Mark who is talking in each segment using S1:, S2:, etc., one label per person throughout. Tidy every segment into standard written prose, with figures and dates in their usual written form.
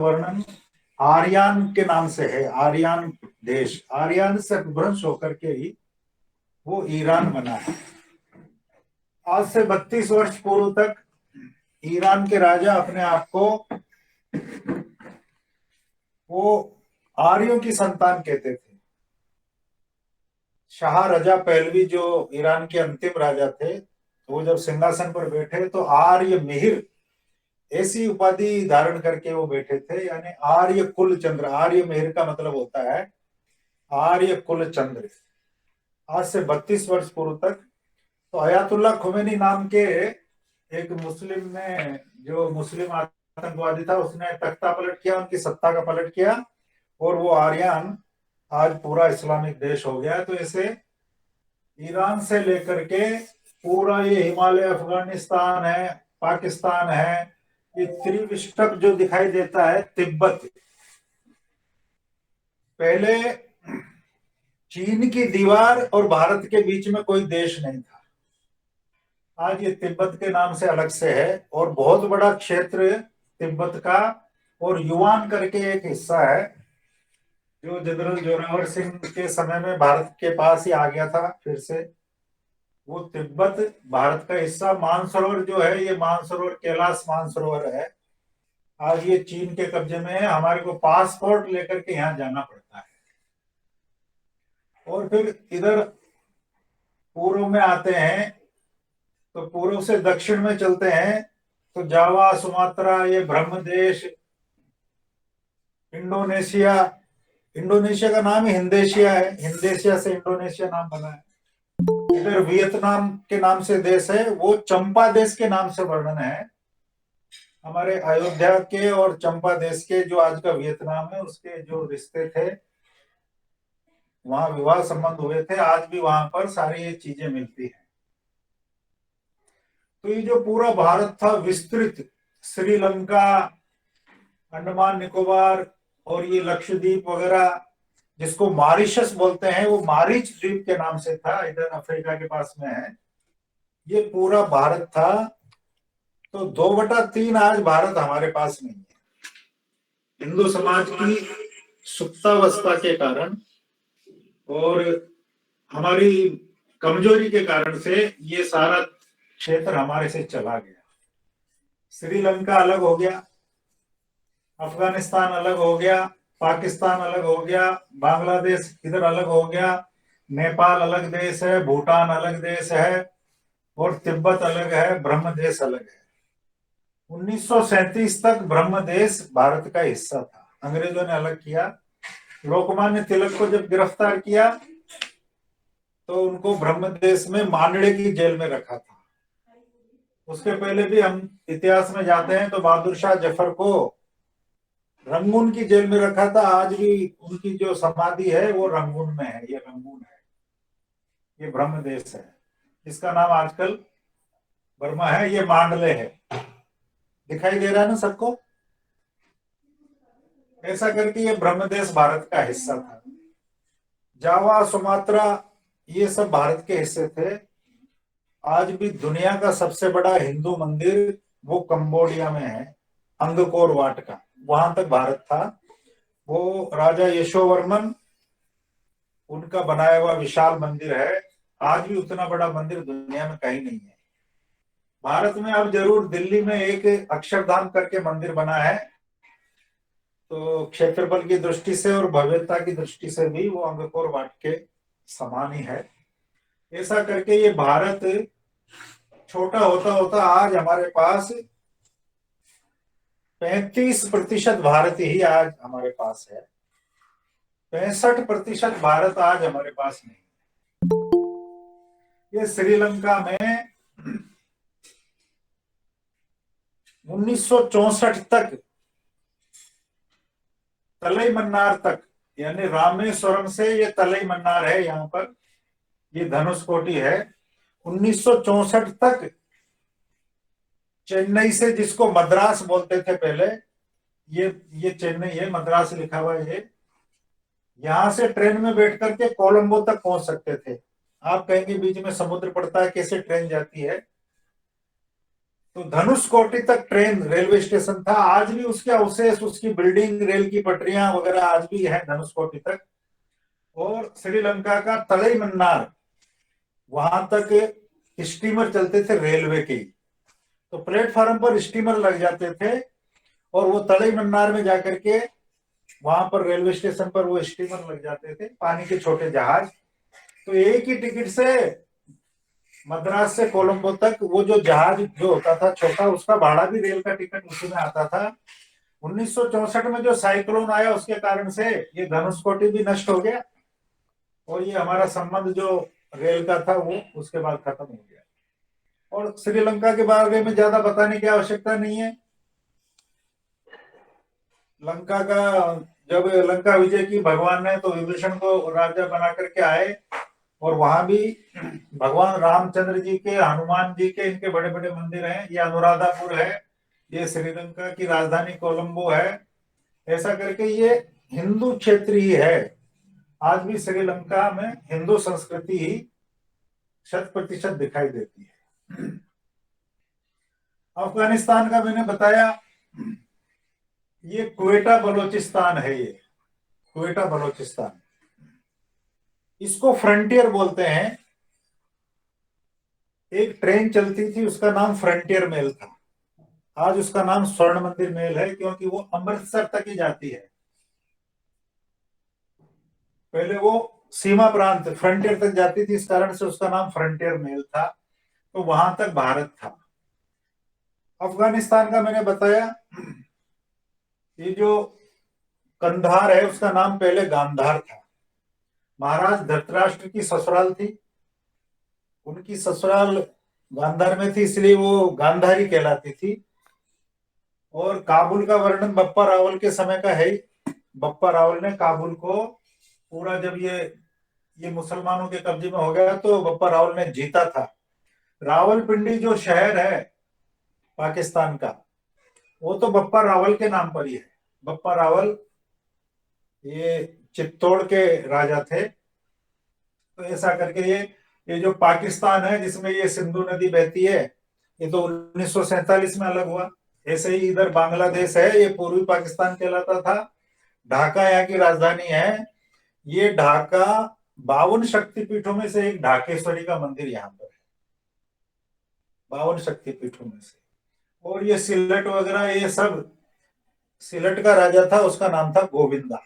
S1: वर्णन आर्यन के नाम से है। आर्यन देश, आर्यन से अपभ्रंश होकर के ही वो ईरान बना है। आज से 32 वर्ष पूर्व तक ईरान के राजा अपने आप को वो आर्यों की संतान कहते थे। शाह रजा पहलवी जो ईरान के अंतिम राजा थे, तो वो जब सिंहासन पर बैठे तो आर्य मिहिर ऐसी उपाधि धारण करके वो बैठे थे, यानी आर्य कुल चंद्र। आर्य मिहिर का मतलब होता है आर्य कुल चंद्र। आज से 32 वर्ष पूर्व तक तो अयातुल्ला खुमैनी नाम के एक मुस्लिम ने, जो मुस्लिम आतंकवादी था, उसने तख्ता पलट किया, उनकी सत्ता का पलट किया, और वो आर्यन आज पूरा इस्लामिक देश हो गया है। तो ऐसे ईरान से लेकर के पूरा ये हिमालय, अफगानिस्तान है, पाकिस्तान है, ये त्रिविष्टक जो दिखाई देता है, तिब्बत, पहले चीन की दीवार और भारत के बीच में कोई देश नहीं था। आज ये तिब्बत के नाम से अलग से है, और बहुत बड़ा क्षेत्र तिब्बत का, और युवान करके एक हिस्सा है जो जनरल जोरावर सिंह के समय में भारत के पास ही आ गया था फिर से। वो तिब्बत भारत का हिस्सा। मानसरोवर जो है, ये मानसरोवर कैलाश मानसरोवर है, आज ये चीन के कब्जे में है। हमारे को पासपोर्ट लेकर के यहाँ जाना पड़ता है। और फिर इधर पूर्व में आते हैं, तो पूर्व से दक्षिण में चलते हैं, तो जावा, सुमात्रा, ये ब्रह्मदेश, इंडोनेशिया। इंडोनेशिया का नाम ही हिंदेशिया है, हिंदेशिया से इंडोनेशिया नाम बना है। इधर वियतनाम के नाम से देश है, वो चंपा देश के नाम से वर्णन है। हमारे अयोध्या के और चंपा देश के, जो आज का वियतनाम है, उसके जो रिश्ते थे, वहां विवाह संबंध हुए थे, आज भी वहां पर सारी ये चीजें मिलती हैं। तो ये जो पूरा भारत था विस्तृत, श्रीलंका, अंडमान निकोबार और ये लक्षद्वीप वगैरह, जिसको मॉरिशस बोलते हैं, वो मारिच द्वीप के नाम से था, इधर अफ्रीका के पास में है, ये पूरा भारत था। तो 2/3 आज भारत हमारे पास नहीं है। हिंदू समाज की सुप्तावस्था के कारण और हमारी कमजोरी के कारण से ये सारा क्षेत्र हमारे से चला गया। श्रीलंका अलग हो गया, अफगानिस्तान अलग हो गया, पाकिस्तान अलग हो गया, बांग्लादेश इधर अलग हो गया, नेपाल अलग देश है, भूटान अलग देश है, और तिब्बत अलग है, ब्रह्म देश अलग है। 1937 तक ब्रह्म देश भारत का हिस्सा था, अंग्रेजों ने अलग किया। लोकमान्य तिलक को जब गिरफ्तार किया तो उनको ब्रह्म देश में मांडवे की जेल में रखा था। उसके पहले भी हम इतिहास में जाते हैं तो बहादुर शाह जफर को रंगून की जेल में रखा था। आज भी उनकी जो समाधि है वो रंगून में है, ये रंगून है, ये ब्रह्म देश है। इसका नाम आजकल बर्मा है, ये मांडले है, दिखाई दे रहा है ना सबको। ऐसा करके ये ब्रह्म देश भारत का हिस्सा था। जावा, सुमात्रा, ये सब भारत के हिस्से थे। आज भी दुनिया का सबसे बड़ा हिंदू मंदिर वो कंबोडिया में है, अंगकोर वाट का, वहां तक भारत था। वो राजा यशोवर्मन, उनका बनाया हुआ विशाल मंदिर है। आज भी उतना बड़ा मंदिर दुनिया में कहीं नहीं है। भारत में अब जरूर दिल्ली में एक अक्षरधाम करके मंदिर बना है, तो क्षेत्रफल की दृष्टि से और भव्यता की दृष्टि से भी वो अंगकोर वाट के समान ही है। ऐसा करके ये भारत छोटा होता होता आज हमारे पास 35% भारत ही आज हमारे पास है। 65% भारत आज हमारे पास नहीं। ये श्रीलंका में 1964 तक, तलई मन्नार तक, यानी रामेश्वरम से ये तलई मन्नार है, यहाँ पर ये धनुषकोटी है। 1964 तक चेन्नई से, जिसको मद्रास बोलते थे पहले, ये चेन्नई है, मद्रास लिखा हुआ है, ये यहां से ट्रेन में बैठ करके कोलंबो तक पहुंच सकते थे। आप कहेंगे बीच में समुद्र पड़ता है, कैसे ट्रेन जाती है? तो धनुषकोटी तक ट्रेन रेलवे स्टेशन था। आज भी उसके अवशेष, उसकी बिल्डिंग, रेल की पटरियां वगैरह आज भी है धनुषकोटी तक। और श्रीलंका का तलई मन्नार, वहां तक स्टीमर चलते थे रेलवे के। तो प्लेटफॉर्म पर स्टीमर लग जाते थे और वो तलई मन्नार में जाकर के वहां पर रेलवे स्टेशन पर वो स्टीमर लग जाते थे, पानी के छोटे जहाज। तो एक ही टिकट से मद्रास से कोलंबो तक वो जो जहाज जो होता था छोटा, उसका भाड़ा भी रेल का टिकट उसी में आता था। 1964 में जो साइक्लोन आया उसके कारण से ये धनुषकोटी भी नष्ट हो गया और ये हमारा संबंध जो रेल का था वो उसके बाद खत्म हो गया। और श्रीलंका के बारे में ज्यादा बताने की आवश्यकता नहीं है। लंका का जब लंका विजय की भगवान ने, तो विभीषण को राजा बना करके आए और वहां भी भगवान रामचंद्र जी के, हनुमान जी के, इनके बड़े बड़े मंदिर हैं। ये अनुराधापुर है, ये श्रीलंका की राजधानी कोलंबो है। ऐसा करके ये हिंदू क्षेत्र ही है। आज भी श्रीलंका में हिंदू संस्कृति ही 100% दिखाई देती है। अफगानिस्तान का मैंने बताया, ये क्वेटा बलोचिस्तान है। ये क्वेटा बलोचिस्तान, इसको फ्रंटियर बोलते हैं। एक ट्रेन चलती थी, उसका नाम फ्रंटियर मेल था। आज उसका नाम स्वर्ण मंदिर मेल है, क्योंकि वो अमृतसर तक ही जाती है। पहले वो सीमा प्रांत फ्रंटियर तक जाती थी, इस कारण से उसका नाम फ्रंटियर मेल था। तो वहां तक भारत था। अफगानिस्तान का मैंने बताया, ये जो कंधार है उसका नाम पहले गांधार था। महाराज धृतराष्ट्र की ससुराल थी, उनकी ससुराल गांधार में थी, इसलिए वो गांधारी कहलाती थी। और काबुल का वर्णन बप्पा रावल के समय का है। बप्पा रावल ने काबुल को पूरा, जब ये मुसलमानों के कब्जे में हो गया तो बप्पा रावल ने जीता था। रावलपिंडी जो शहर है पाकिस्तान का, वो तो बप्पा रावल के नाम पर ही है। बप्पा रावल ये चित्तौड़ के राजा थे। तो ऐसा करके ये जो पाकिस्तान है जिसमें ये सिंधु नदी बहती है, ये तो 1947 में अलग हुआ। ऐसे ही इधर बांग्लादेश है, ये पूर्वी पाकिस्तान कहलाता था। ढाका यहाँ की राजधानी है। ये ढाका 52 शक्तिपीठों में से एक ढाकेश्वरी का मंदिर यहाँ पर है, 52 शक्तिपीठों में से। और ये सिलट वगैरह ये सब, सिलट का राजा था, उसका नाम था गोविंदा।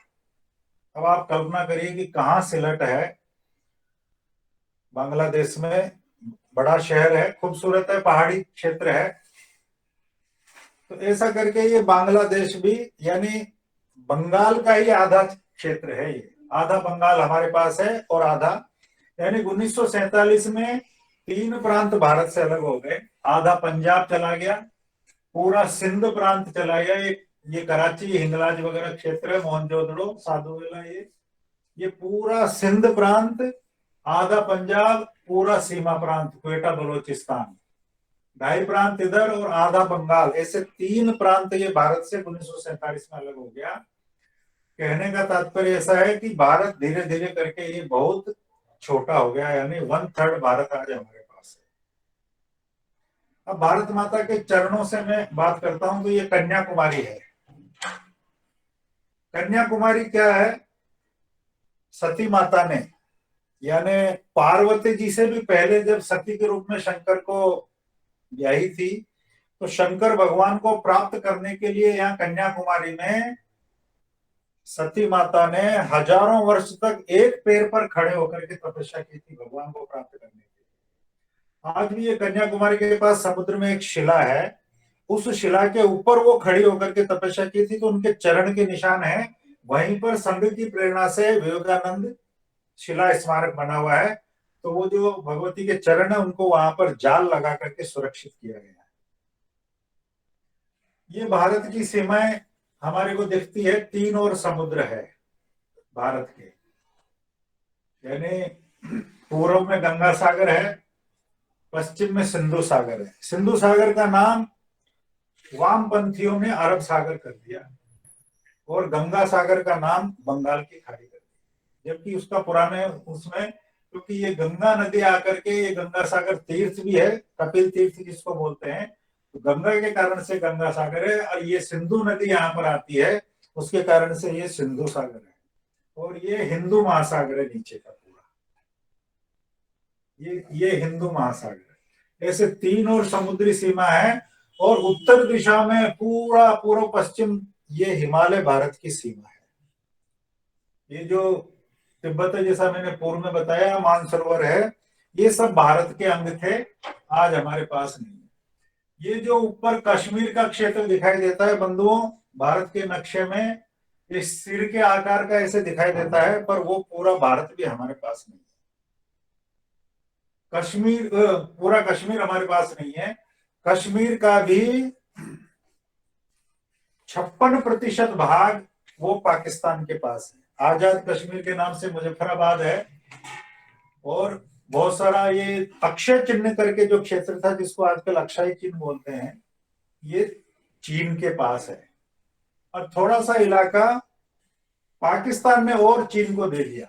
S1: अब आप कल्पना करिए कि कहाँ सिलट है, बांग्लादेश में। बड़ा शहर है, खूबसूरत है, पहाड़ी क्षेत्र है। तो ऐसा करके ये बांग्लादेश भी, यानी बंगाल का ही आधा क्षेत्र है। ये आधा बंगाल हमारे पास है और आधा, यानी 1947 में 3 प्रांत भारत से अलग हो गए। आधा पंजाब चला गया, पूरा सिंध प्रांत चला गया। ये कराची, हिंगलाज वगैरह क्षेत्र है, मोहनजोदड़ो, साधुवाला, ये पूरा सिंध प्रांत, आधा पंजाब, पूरा सीमा प्रांत क्वेटा बलोचिस्तान, 2.5 प्रांत इधर और आधा बंगाल, ऐसे 3 प्रांत ये भारत से 1947 में अलग हो गया। कहने का तात्पर्य ऐसा है कि भारत धीरे धीरे करके ये बहुत छोटा हो गया, यानी 1/3 भारत आज हमारे पास है। अब भारत माता के चरणों से मैं बात करता हूं, तो ये कन्याकुमारी है। कन्याकुमारी क्या है? सती माता ने, यानी पार्वती जी से भी पहले जब सती के रूप में शंकर को ब्याही थी, तो शंकर भगवान को प्राप्त करने के लिए यहाँ कन्याकुमारी में सती माता ने हजारों वर्ष तक एक पैर पर खड़े होकर के तपस्या की थी भगवान को प्राप्त करने के लिए। आज भी ये कन्याकुमारी के पास समुद्र में एक शिला है, उस शिला के ऊपर वो खड़ी होकर के तपस्या की थी, तो उनके चरण के निशान है। वहीं पर संघ की प्रेरणा से विवेकानंद शिला स्मारक बना हुआ है। तो वो जो भगवती के चरण है, उनको वहां पर जाल लगा करके सुरक्षित किया गया है। ये भारत की सीमाएं हमारे को दिखती है, 3 और समुद्र है भारत के, यानी पूर्व में गंगा सागर है, पश्चिम में सिंधु सागर है। सिंधु सागर का नाम वामपंथियों ने अरब सागर कर दिया और गंगा सागर का नाम बंगाल की खाड़ी कर दी, जबकि उसका पुराने उसमें, क्योंकि ये गंगा नदी आकर के, ये गंगा सागर तीर्थ भी है, कपिल तीर्थ जिसको बोलते हैं, तो गंगा के कारण से गंगा सागर है, और ये सिंधु नदी यहाँ पर आती है, उसके कारण से ये सिंधु सागर है। और ये हिंदू महासागर है नीचे का पूरा, ये हिंदू महासागर है। ऐसे तीन और समुद्री सीमा है, और उत्तर दिशा में पूरा पूर्व पश्चिम ये हिमालय भारत की सीमा है। ये जो तिब्बत है, जैसा मैंने पूर्व में बताया, मानसरोवर है, ये सब भारत के अंग थे, आज हमारे पास नहीं है। ये जो ऊपर कश्मीर का क्षेत्र दिखाई देता है बंधुओं, भारत के नक्शे में इस सिर के आकार का ऐसे दिखाई देता है, पर वो पूरा भारत भी हमारे पास नहीं है। कश्मीर, पूरा कश्मीर हमारे पास नहीं है। कश्मीर का भी 56% भाग वो पाकिस्तान के पास है। आजाद कश्मीर के नाम से मुजफ्फराबाद है, और बहुत सारा ये अक्षय चिन्ह करके जो क्षेत्र था, जिसको आजकल अक्षय चिन्ह बोलते हैं, ये चीन के पास है। और थोड़ा सा इलाका पाकिस्तान ने और चीन को दे दिया,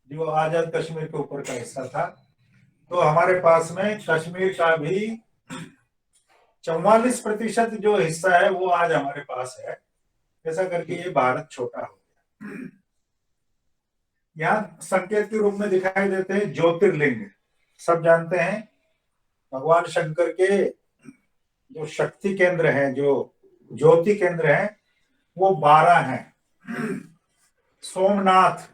S1: जो आजाद कश्मीर के ऊपर का हिस्सा था। तो हमारे पास में कश्मीर का भी 44% जो हिस्सा है वो आज हमारे पास है। ऐसा करके ये भारत छोटा हो गया। यहाँ संकेत के रूप में दिखाई देते हैं ज्योतिर्लिंग। सब जानते हैं भगवान शंकर के जो शक्ति केंद्र हैं, जो ज्योति केंद्र हैं, वो 12 हैं। सोमनाथ,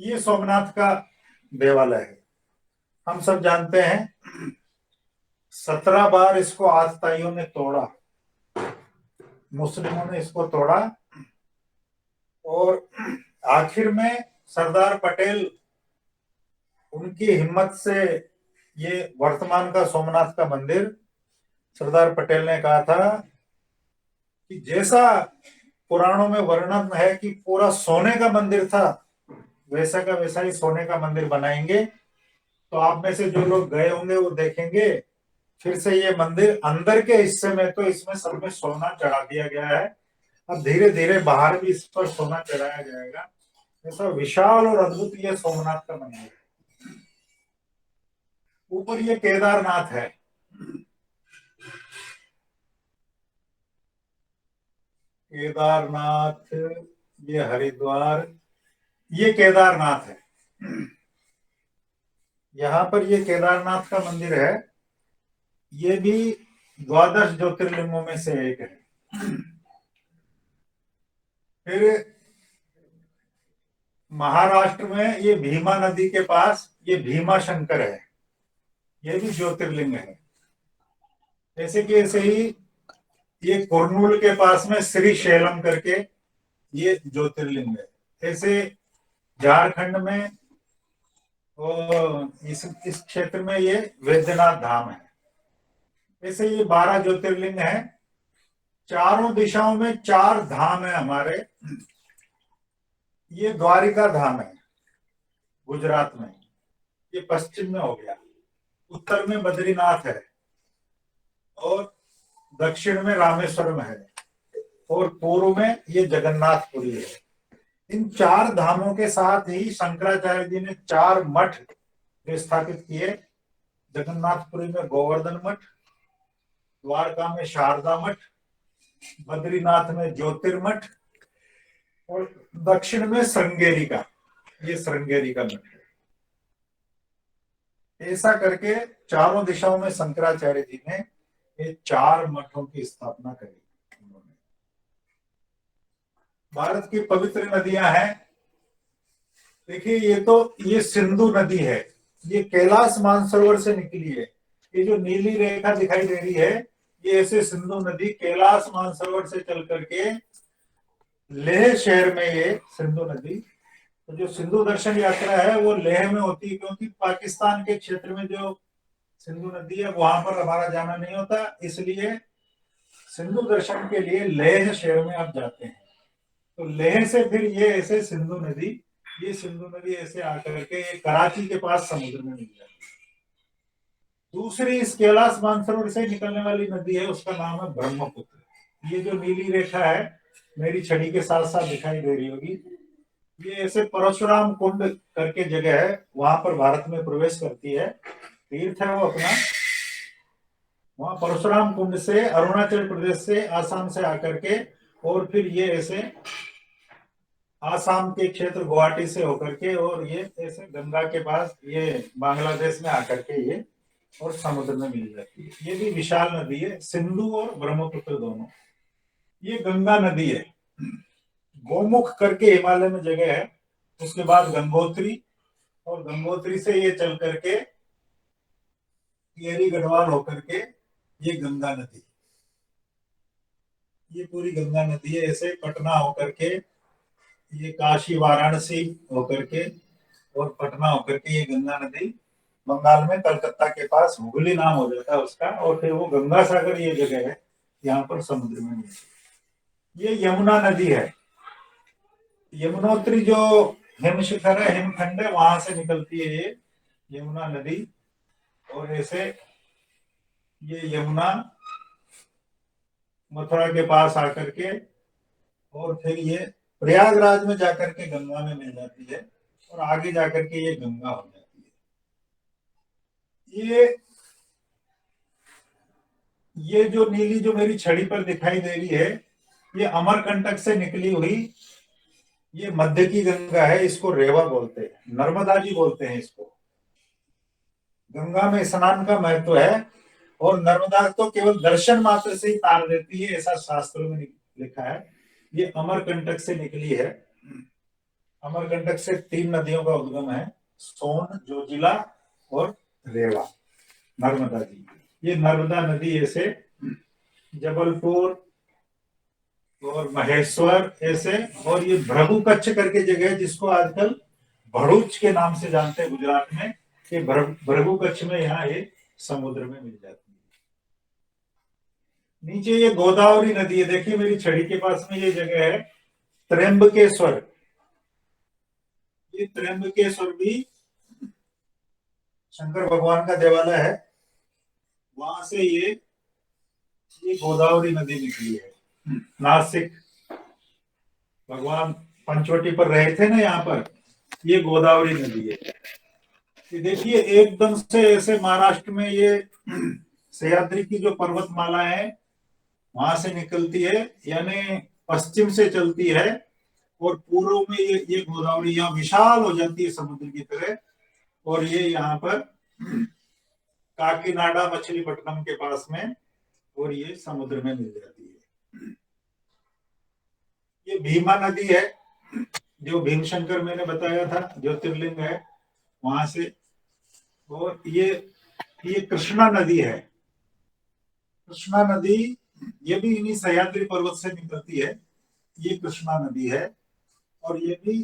S1: ये सोमनाथ का देवालय है। हम सब जानते हैं 17 बार इसको आतताइयों ने तोड़ा, मुस्लिमों ने इसको तोड़ा, और आखिर में सरदार पटेल, उनकी हिम्मत से ये वर्तमान का सोमनाथ का मंदिर, सरदार पटेल ने कहा था कि जैसा पुराणों में वर्णन है कि पूरा सोने का मंदिर था, वैसा का वैसा ही सोने का मंदिर बनाएंगे। तो आप में से जो लोग गए होंगे वो देखेंगे, फिर से ये मंदिर अंदर के हिस्से में तो इसमें सब में सोना चढ़ा दिया गया है, अब धीरे धीरे बाहर भी इस पर सोना चढ़ाया जाएगा। ऐसा विशाल और अद्भुत ये सोमनाथ का मंदिर है। ऊपर ये केदारनाथ है। केदारनाथ, ये हरिद्वार, ये केदारनाथ है। यहाँ पर ये केदारनाथ का मंदिर है। ये भी 12 ज्योतिर्लिंगों में से एक है। फिर महाराष्ट्र में ये भीमा नदी के पास ये भीमा शंकर है, ये भी ज्योतिर्लिंग है। जैसे कि ऐसे ही ये कुर्नूल के पास में श्री शैलम करके ये ज्योतिर्लिंग है। ऐसे झारखंड में और इस क्षेत्र में ये वैद्यनाथ धाम है। ऐसे ये 12 ज्योतिर्लिंग है। चारों दिशाओं में 4 धाम है हमारे। ये द्वारिका धाम है गुजरात में, ये पश्चिम में हो गया। उत्तर में बद्रीनाथ है, और दक्षिण में रामेश्वरम है, और पूर्व में ये जगन्नाथपुरी है। इन 4 धामों के साथ ही शंकराचार्य जी ने 4 मठ स्थापित किए। जगन्नाथपुरी में गोवर्धन मठ, द्वारका में शारदा मठ, बद्रीनाथ में ज्योतिर्मठ, और दक्षिण में श्रृंगेरी का, ये श्रृंगेरी का मठ है। ऐसा करके चारों दिशाओं में शंकराचार्य जी ने ये 4 मठों की स्थापना करी। भारत की पवित्र नदियां हैं। देखिए, ये सिंधु नदी है, ये कैलाश मानसरोवर से निकली है। ये जो नीली रेखा दिखाई दे रही है, ये ऐसे सिंधु नदी कैलाश मानसरोवर से चल करके लेह शहर में, ये सिंधु नदी, तो जो सिंधु दर्शन यात्रा है वो लेह में होती है, क्योंकि पाकिस्तान के क्षेत्र में जो सिंधु नदी है वहां पर हमारा जाना नहीं होता, इसलिए सिंधु दर्शन के लिए लेह शहर में आप जाते हैं। तो लेह से फिर ये ऐसे सिंधु नदी, ये सिंधु नदी ऐसे आकर के कराची के पास समुद्र में मिल जाती है। दूसरी इस कैलाश मानसरोवर से निकलने वाली नदी है, उसका नाम है ब्रह्मपुत्र। ये जो नीली रेखा है मेरी छड़ी के साथ साथ दिखाई दे रही होगी, ये ऐसे परशुराम कुंड करके जगह है, वहां पर भारत में प्रवेश करती है, तीर्थ है वो अपना, वहां परशुराम कुंड से अरुणाचल प्रदेश से आसाम से आकर के, और फिर ये ऐसे आसाम के क्षेत्र गुवाहाटी से होकर के, और ये ऐसे गंगा के पास ये बांग्लादेश में आकर के ये और समुद्र में मिल जाती है। ये भी विशाल नदी है, सिंधु और ब्रह्मपुत्र दोनों। ये गंगा नदी है। गोमुख करके हिमालय में जगह है, उसके बाद गंगोत्री, और गंगोत्री से ये चल करके केरी गढ़वाल होकर के ये गंगा नदी, ये पूरी गंगा नदी है। ऐसे पटना होकर के, ये काशी वाराणसी होकर के और पटना होकर के ये गंगा नदी बंगाल में कलकत्ता के पास हुगली नाम हो जाता है उसका, और फिर वो गंगा सागर ये जगह है, यहाँ पर समुद्र में मिलती है। ये यमुना नदी है। यमुनोत्री जो हिम शिखर है, हिमखंड है, वहां से निकलती है ये यमुना नदी। और ऐसे ये यमुना मथुरा के पास आकर के, और फिर ये प्रयागराज में जाकर के गंगा में मिल जाती है, और आगे जाकर के ये गंगा हो जाती है। ये जो नीली जो मेरी छड़ी पर दिखाई दे रही है, ये अमरकंटक से निकली हुई ये मध्य की गंगा है। इसको रेवा बोलते हैं, नर्मदा जी बोलते हैं इसको। गंगा में स्नान का महत्व है, और नर्मदा तो केवल दर्शन मात्र से ही तार देती है, ऐसा शास्त्रों में लिखा है। ये अमरकंटक से निकली है। अमरकंटक से 3 नदियों का उद्गम है, सोन, जोजिला और रेवा, नर्मदा जी। ये नर्मदा नदी ऐसे जबलपुर और महेश्वर ऐसे, और ये भृगु कच्छ करके जगह है जिसको आजकल भरूच के नाम से जानते हैं गुजरात में। ये भृगु कच्छ में यहाँ ये समुद्र में मिल जाती है। नीचे ये गोदावरी नदी है, देखिए मेरी छड़ी के पास में ये जगह है त्र्यंबकेश्वर। ये त्र्यंबकेश्वर भी शंकर भगवान का देवालय है, वहां से ये गोदावरी नदी निकली है। नासिक भगवान पंचवटी पर रहे थे ना, यहाँ पर ये गोदावरी नदी है। ये देखिए एकदम से ऐसे महाराष्ट्र में ये सह्याद्री की जो पर्वतमाला है वहां से निकलती है, यानी पश्चिम से चलती है, और पूर्व में ये गोदावरी यहाँ विशाल हो जाती है समुद्र की तरह, और ये यहाँ पर काकीनाडा मछलीपट्टनम के पास में, और ये समुद्र में मिल जाती है। ये भीमा नदी है, जो भीमशंकर मैंने बताया था ज्योतिर्लिंग है वहां से। और ये कृष्णा नदी है। कृष्णा नदी ये भी इन्हीं सह्याद्री पर्वत से निकलती है। ये कृष्णा नदी है, और ये भी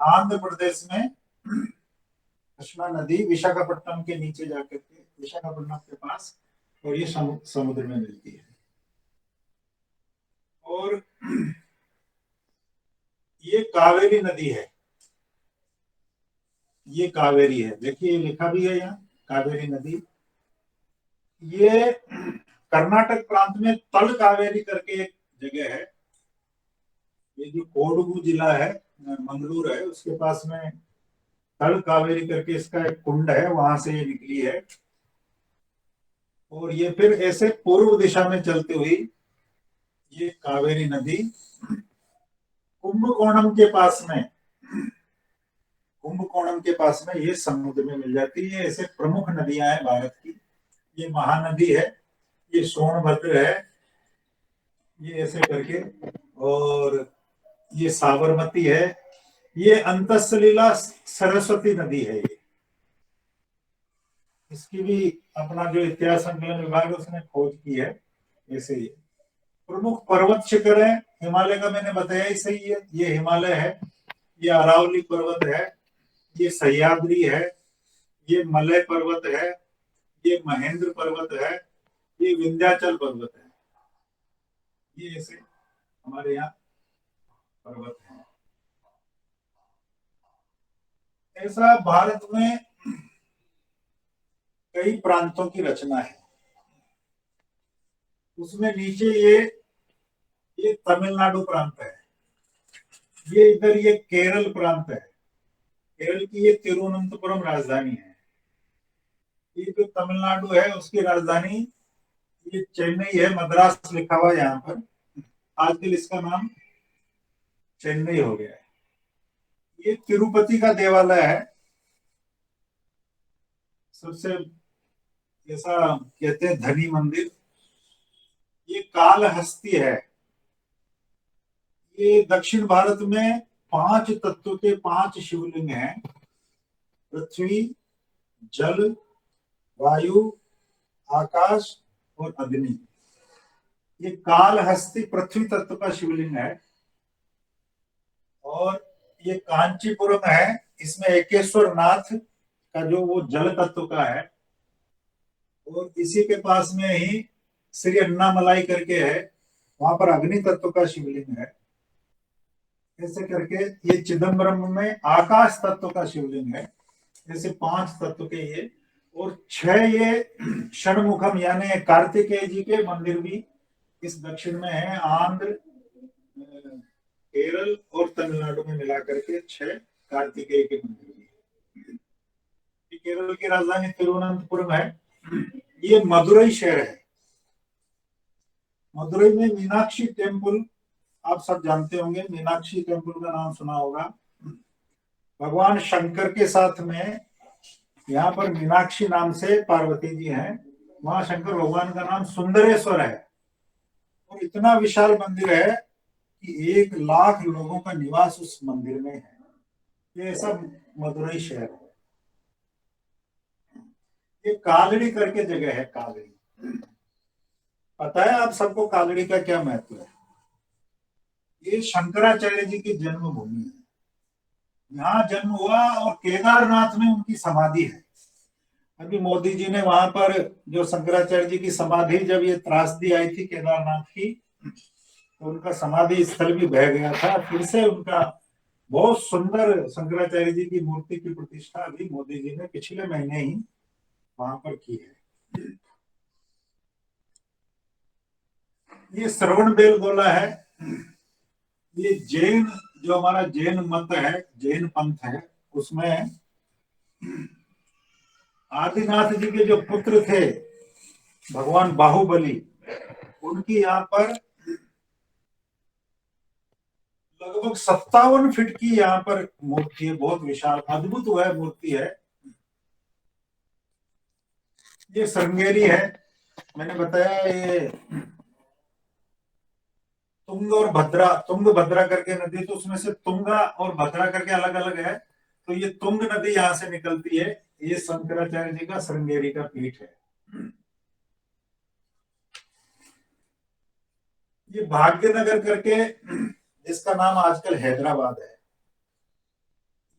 S1: आंध्र प्रदेश में कृष्णा नदी विशाखापट्टनम के नीचे जाकर के, विशाखापट्टनम के पास, और ये समुद्र में मिलती है। और ये कावेरी नदी है। ये कावेरी है, देखिए लिखा भी है यहाँ कावेरी नदी। ये कर्नाटक प्रांत में तल कावेरी करके एक जगह है। ये जो कोडगु जिला है, मंगलूर है, उसके पास में तल कावेरी करके इसका एक कुंड है, वहां से ये निकली है। और ये फिर ऐसे पूर्व दिशा में चलती हुई ये कावेरी नदी कुंभकोणम के पास में, कुंभकोणम के पास में ये समुद्र में मिल जाती है। ऐसे प्रमुख नदियां हैं भारत की। ये महानदी है, ये सोनभद्र है, ये ऐसे करके, और ये साबरमती है, ये अंतसलीला सरस्वती नदी है। ये इसकी भी अपना जो इतिहास संकलन विभाग है उसने खोज की है। ऐसे ही प्रमुख पर्वत शिखर है हिमालय का, मैंने बताया ही सही है। ये हिमालय है, ये अरावली पर्वत है, ये सह्याद्री है, ये मलय पर्वत है, ये महेंद्र पर्वत है, ये विंध्याचल पर्वत है। ये ऐसे हमारे यहाँ पर्वत है। ऐसा भारत में कई प्रांतों की रचना है। उसमें नीचे ये तमिलनाडु प्रांत है, ये इधर ये केरल प्रांत है। केरल की ये तिरुवनंतपुरम राजधानी है। ये जो तमिलनाडु है उसकी राजधानी ये चेन्नई है, मद्रास लिखा हुआ है यहाँ पर, आजकल इसका नाम चेन्नई हो गया है। ये तिरुपति का देवालय है, सबसे ऐसा कहते हैं धनी मंदिर। ये कालहस्ती है। ये दक्षिण भारत में 5 तत्व के 5 शिवलिंग हैं। पृथ्वी, जल, वायु, आकाश और अग्नि। ये कालहस्ती पृथ्वी तत्व का शिवलिंग है। और ये कांचीपुरम है, इसमें एकेश्वर नाथ का जो वो जल तत्व का है। और इसी के पास में ही श्री अन्नामलाई करके है, वहां पर अग्नि तत्व का शिवलिंग है। ऐसे करके ये चिदम्बरम में आकाश तत्व का शिवलिंग है। ऐसे 5 तत्व के ये, और 6 ये षणमुखम यानी कार्तिकेय जी के मंदिर भी इस दक्षिण में है। आंध्र, केरल और तमिलनाडु में मिला करके 6 कार्तिकेय के मंदिर भी है। केरल की राजधानी तिरुवनंतपुरम है। ये मदुरई शहर है। मदुरई में मीनाक्षी टेम्पल आप सब जानते होंगे, मीनाक्षी टेम्पल का नाम सुना होगा। भगवान शंकर के साथ में यहाँ पर मीनाक्षी नाम से पार्वती जी हैं। वहां शंकर भगवान का नाम सुंदरेश्वर है। और इतना विशाल मंदिर है कि 1 लाख लोगों का निवास उस मंदिर में है। ये सब मदुरई शहर है। ये कालड़ी करके जगह है, कालड़ी। पता है आप सबको कालड़ी का क्या महत्व है? ये शंकराचार्य जी की जन्मभूमि है। यहाँ जन्म हुआ और केदारनाथ में उनकी समाधि है। अभी मोदी जी ने वहां पर जो शंकराचार्य जी की समाधि, जब ये त्रासदी आई थी केदारनाथ की, तो उनका समाधि स्थल भी बह गया था। फिर से उनका बहुत सुंदर शंकराचार्य जी की मूर्ति की प्रतिष्ठा अभी मोदी जी ने पिछले महीने ही वहां पर की है। ये श्रवण बेलगोला है। ये जैन, जो हमारा जैन मत है, जैन पंथ है, उसमें आदिनाथ जी के जो पुत्र थे भगवान बाहुबली, उनकी यहाँ पर लगभग 57 फीट की यहाँ पर मूर्ति है। बहुत विशाल अद्भुत वह मूर्ति है। ये श्रृंगेरी है। मैंने बताया ये तुंग और भद्रा, तुंग भद्रा करके नदी, तो उसमें से तुंगा और भद्रा करके अलग अलग है। तो ये तुंग नदी यहाँ से निकलती है। ये शंकराचार्य जी का श्रृंगेरी का पीठ है। ये भाग्यनगर करके, जिसका नाम आजकल हैदराबाद है,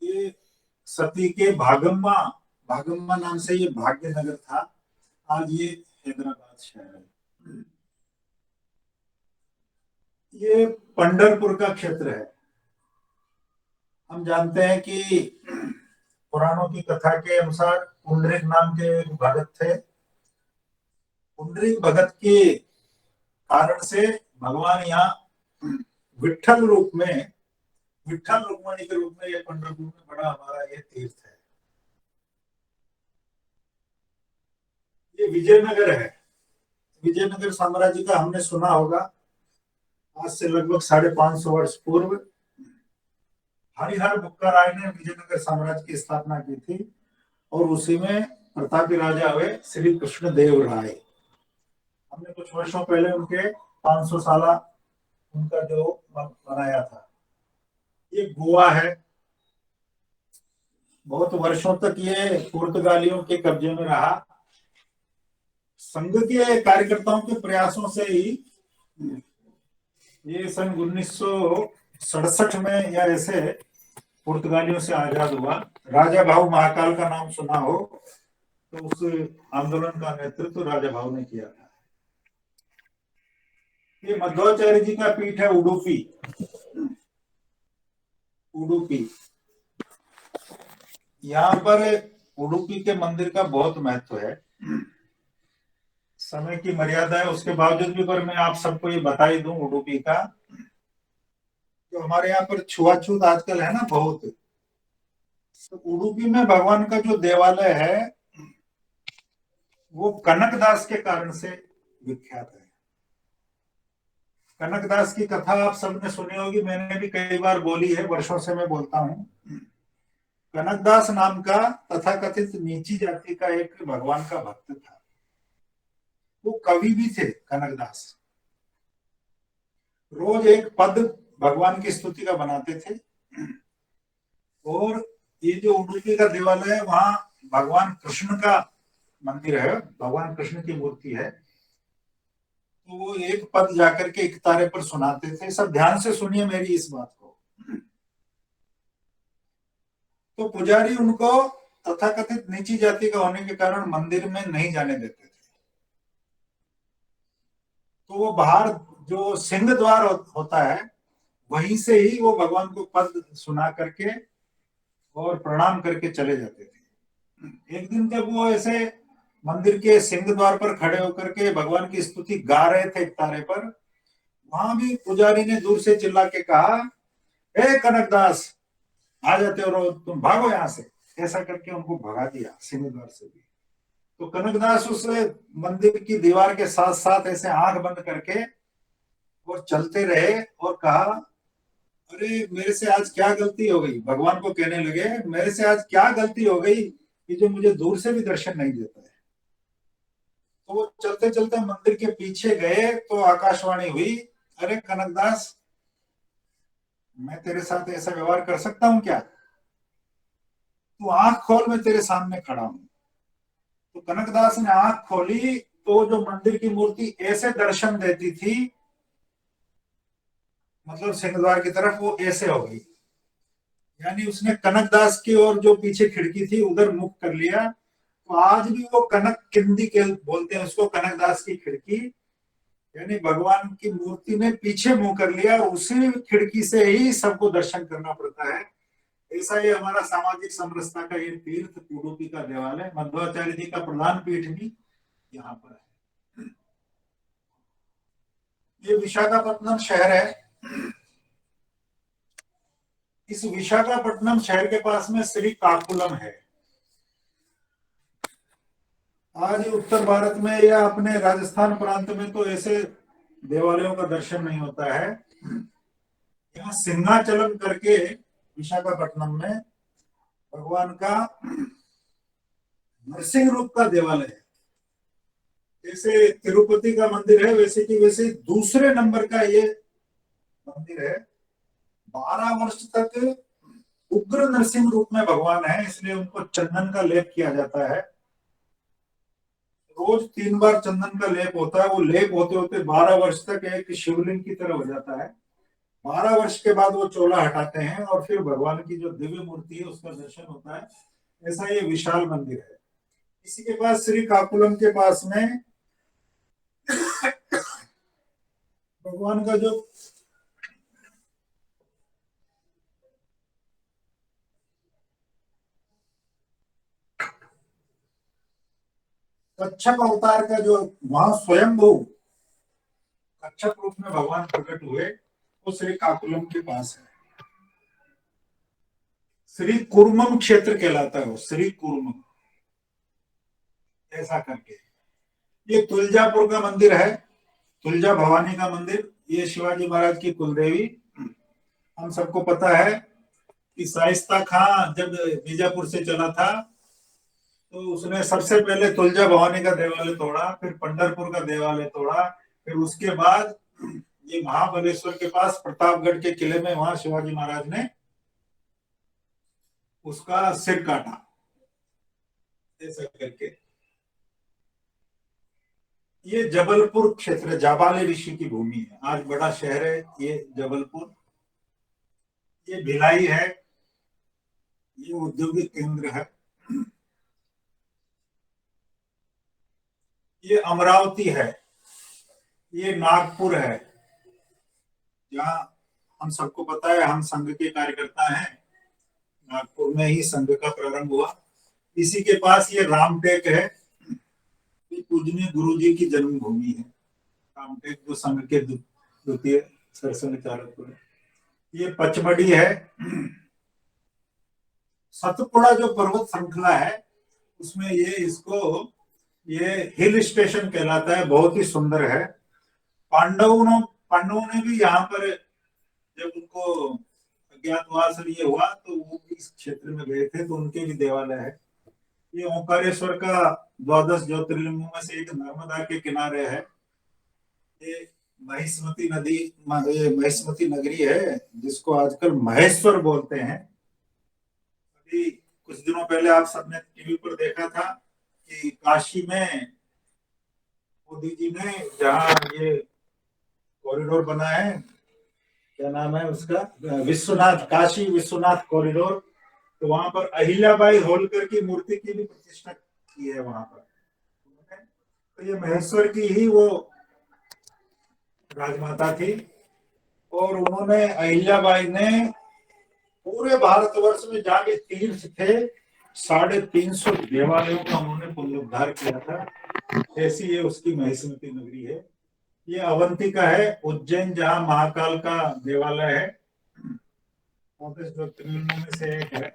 S1: ये सती के भागम्मा, भागम्मा नाम से ये भाग्यनगर था। आज ये हैदराबाद शहर है। ये पंढरपुर का क्षेत्र है। हम जानते हैं कि पुराणों की कथा के अनुसार पुंडरीक नाम के एक भगत थे। पुंडरीक भगत के कारण से भगवान यहाँ विठल रूप में, विठल रुक्मणी के रूप में ये पंढरपुर में बड़ा हमारा ये तीर्थ है। ये विजयनगर है। विजयनगर साम्राज्य का हमने सुना होगा। आज से लगभग 550 वर्ष पूर्व हरिहर बुक्का राय ने विजयनगर साम्राज्य की स्थापना की थी। और उसी में प्रतापी राजा हुए श्री कृष्ण देव राय। हमने कुछ वर्षों पहले उनके 500 साला उनका जो मनाया था। ये गोवा है। बहुत वर्षों तक ये पुर्तगालियों के कब्जे में रहा। संघ के कार्यकर्ताओं के प्रयासों से ही ये सन 1967 में या ऐसे पुर्तगालियों से आजाद हुआ। राजा भाऊ महाकाल का नाम सुना हो तो उस आंदोलन का नेतृत्व तो राजा भाऊ ने किया था। ये मध्वाचार्य जी का पीठ है, उडुपी। उडुपी, यहाँ पर उडुपी के मंदिर का बहुत महत्व है। समय की मर्यादा है, उसके बावजूद भी पर मैं आप सबको ये बता ही दूं उडुपी का। तो हमारे यहाँ पर छुआछूत आजकल है ना बहुत। तो उडुपी में भगवान का जो देवालय है वो कनक दास के कारण से विख्यात है। कनकदास की कथा आप सबने सुनी होगी, मैंने भी कई बार बोली है, वर्षों से मैं बोलता हूँ। कनकदास नाम का तथाकथित नीची जाति का एक भगवान का भक्त था। वो कवि भी थे कनकदास। रोज एक पद भगवान की स्तुति का बनाते थे। और ये जो उडुपी का देवालय है, वहां भगवान कृष्ण का मंदिर है, भगवान कृष्ण की मूर्ति है। तो वो एक पद जाकर के एक तारे पर सुनाते थे। सब ध्यान से सुनिए मेरी इस बात को। तो पुजारी उनको तथाकथित नीची जाति का होने के कारण मंदिर में नहीं जाने देते थे। तो वो बाहर जो सिंह द्वार होता है, वहीं से ही वो भगवान को पद सुना करके और प्रणाम करके चले जाते थे। एक दिन जब वो ऐसे मंदिर के सिंह द्वार पर खड़े होकर के भगवान की स्तुति गा रहे थे एक तारे पर, वहां भी पुजारी ने दूर से चिल्ला के कहा, हे कनकदास, आ जाते हो, तुम भागो यहां से। ऐसा करके उनको भगा दिया सिंह द्वार से भी। तो कनकदास उस मंदिर की दीवार के साथ साथ ऐसे आंख बंद करके और चलते रहे और कहा, अरे मेरे से आज क्या गलती हो गई। भगवान को कहने लगे, मेरे से आज क्या गलती हो गई कि जो मुझे दूर से भी दर्शन नहीं देता है। तो वो चलते चलते मंदिर के पीछे गए तो आकाशवाणी हुई, अरे कनकदास, मैं तेरे साथ ऐसा व्यवहार कर सकता हूं क्या? तू आंख खोल, मैं तेरे सामने खड़ा हूं। तो कनकदास ने आंख खोली तो जो मंदिर की मूर्ति ऐसे दर्शन देती थी, मतलब सिंहद्वार की तरफ, वो ऐसे हो गई। यानी उसने कनकदास की ओर जो पीछे खिड़की थी उधर मुख कर लिया। तो आज भी वो कनक किंदी के बोलते हैं उसको, कनकदास की खिड़की। यानी भगवान की मूर्ति ने पीछे मुंह कर लिया, उसी खिड़की से ही सबको दर्शन करना पड़ता है। ऐसा ये हमारा सामाजिक समरसता का ये तीर्थ उडुपी का देवालय, मध्वाचार्य जी का प्रधान पीठ भी यहाँ पर है। ये विशाखापट्टनम शहर है। इस विशाखापट्टनम शहर के पास में श्री काकुलम है। आज उत्तर भारत में या अपने राजस्थान प्रांत में तो ऐसे देवालयों का दर्शन नहीं होता है। यहाँ सिंहाचलम करके विशाखापट्टनम में भगवान का नरसिंह रूप का देवालय है। जैसे तिरुपति का मंदिर है, वैसे की वैसे दूसरे नंबर का ये मंदिर है। 12 वर्ष तक उग्र नरसिंह रूप में भगवान है, इसलिए उनको चंदन का लेप किया जाता है। रोज 3 बार चंदन का लेप होता है। वो लेप होते होते 12 वर्ष तक एक शिवलिंग की तरह हो जाता है। 12 वर्ष के बाद वो चोला हटाते हैं और फिर भगवान की जो दिव्य मूर्ति है उसका दर्शन होता है। ऐसा ये विशाल मंदिर है। इसी के पास श्री काकुलम के पास में भगवान का जो कच्छप अवतार का जो वहां स्वयंभू कच्छप रूप में भगवान प्रकट हुए, वो श्री काकुलम के पास है। श्री कुर्मम क्षेत्र कहलाता है वो, श्री कुर्मम ऐसा करके। ये तुलजापुर का मंदिर है, तुलजा भवानी का मंदिर। ये शिवाजी महाराज की कुलदेवी। हम सबको पता है कि शाइस्ता खां जब बीजापुर से चला था तो उसने सबसे पहले तुलजा भवानी का देवालय तोड़ा, फिर पंढरपुर का देवालय तोड़ा, फिर उसके बाद ये महाबलेश्वर के पास प्रतापगढ़ के किले में वहां शिवाजी महाराज ने उसका सिर काटा, ऐसा करके। ये जबलपुर क्षेत्र, जाबाली ऋषि की भूमि है। आज बड़ा शहर है ये जबलपुर। ये भिलाई है, ये औद्योगिक केंद्र है। ये अमरावती है, ये नागपुर है, जहाँ हम सबको पता है हम संघ के कार्यकर्ता हैं। नागपुर में ही संघ का प्रारंभ हुआ। इसी के पास ये रामटेक है, ये पूजनीय गुरु जी की जन्मभूमि है। रामटेक जो संघ के द्वितीय सरसंघ चालक है। ये पचमढ़ी है। सतपुड़ा जो पर्वत श्रृंखला है उसमें ये इसको ये हिल स्टेशन कहलाता है, बहुत ही सुंदर है। पांडवों पांडवों ने भी यहाँ पर जब उनको अज्ञातवास ये हुआ तो वो भी इस क्षेत्र में गए थे, तो उनके भी देवालय है। ये ओंकारेश्वर का द्वादश ज्योतिर्लिंगों में से एक नर्मदा के किनारे है। ये महिष्मती नदी, ये महिष्मती नगरी है, जिसको आजकल महेश्वर बोलते हैं। अभी कुछ दिनों पहले आप सबने टीवी पर देखा था कि काशी में मोदी जी ने जहाँ ये कॉरिडोर बना है, क्या नाम है उसका, विश्वनाथ, काशी विश्वनाथ कॉरिडोर, तो वहां पर अहिल्याबाई होलकर की मूर्ति की भी प्रतिष्ठा की है वहां पर। तो ये महेश्वर की ही वो राजमाता थी, और उन्होंने, अहिल्याबाई ने पूरे भारतवर्ष में जाके तीर्थ थे, 350 देवालयों का उन्होंने पुनरुद्धार किया था। ऐसी ये उसकी महिष्मती नगरी है। ये अवंतिका है, उज्जैन, जहाँ महाकाल का देवालय है, 35 ज्योतिर्लिंगों में से एक है।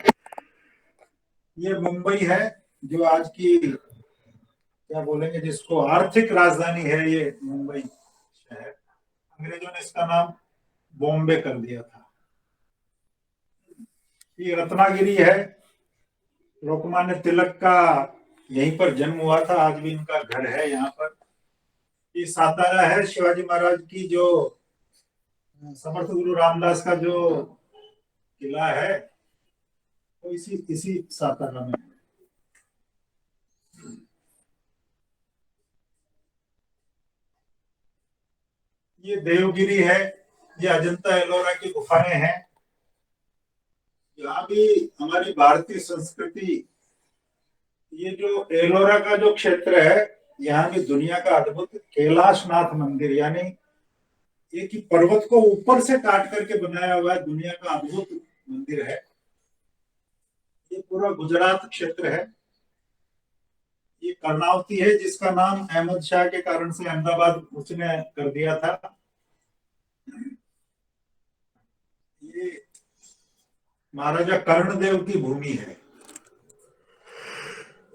S1: ये मुंबई है, जो आज की, क्या बोलेंगे, जिसको आर्थिक राजधानी है, ये मुंबई शहर। अंग्रेजों ने इसका नाम बॉम्बे कर दिया था। ये रत्नागिरी है, लोकमान्य तिलक का यहीं पर जन्म हुआ था, आज भी इनका घर है यहाँ पर। ये सातारा है, शिवाजी महाराज की जो समर्थ गुरु रामदास का जो किला है, वो इसी इसी सातारा में। ये देवगिरी है, ये अजंता एलोरा की गुफाएं हैं। यहाँ भी हमारी भारतीय संस्कृति, ये जो एलोरा का जो क्षेत्र है, यहाँ भी दुनिया का अद्भुत कैलाशनाथ मंदिर, यानी एक ही पर्वत को ऊपर से काट करके बनाया हुआ है, दुनिया का अद्भुत मंदिर है। ये पूरा गुजरात क्षेत्र है। ये कर्णावती है, जिसका नाम अहमद शाह के कारण से अहमदाबाद उसने कर दिया था। ये महाराजा कर्णदेव की भूमि है।